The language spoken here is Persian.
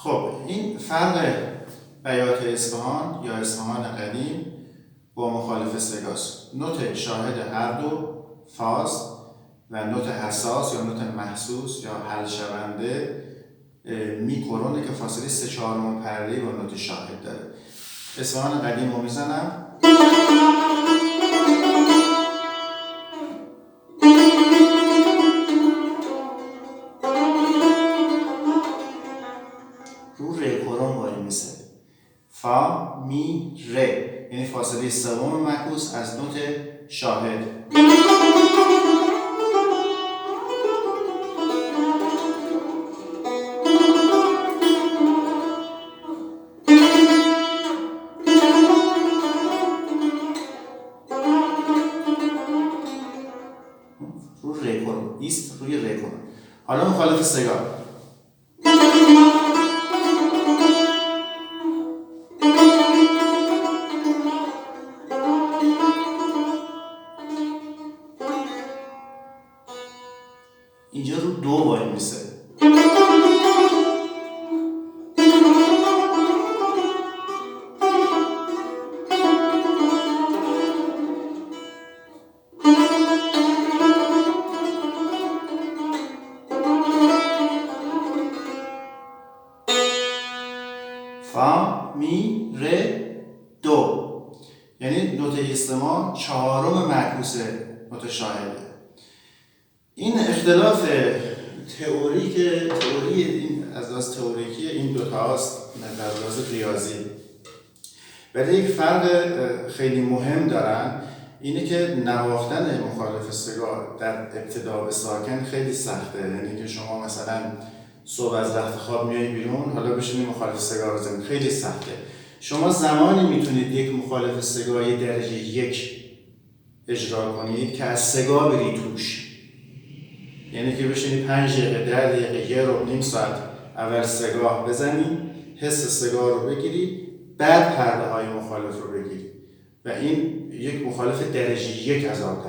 خب این فرق بیات اصفهان یا اصفهان قدیم با مخالف سگاست. نوت شاهد هر دو فاز و نوت حساس یا نوت محسوس یا حل شونده می کرونه که فاصله 3/4 پرده با نوت شاهد داره. اصفهان قدیم رو میزنم. رو ره کرون وای میسه. فا می ره، یعنی فاصله 3 معکوس از نوت شاهد. رو ره کرون ایست روی ره کرون. حالا مخالف سگا. اینجا رو دو وای میسه. فا می ره دو، یعنی نوت ایست ما 4 معکوس نوت شاهده. این اختلاف تئوری این از تئوریکی این دو تاست در لحاظ ریاضی، ولی یک فرق خیلی مهم دارن، اینه که نواختن مخالف سگا در ابتدا به ساکن خیلی سخته. یعنی که شما مثلا صبح از رخت خواب میای بیرون، حالا بشینید مخالف سگا رو بزنید، خیلی سخته. شما زمانی میتونید یک مخالف سگای درجه 1 اجرا کنید که از سگا بری توش، یعنی که بشینید 5 دقیقه 10 دقیقه 1 ربع نیم ساعت اول سگا بزنید، حس سگا رو بگیرید، بعد پرده های مخالف رو بگیرید و این یک مخالف درجه 1 عذاب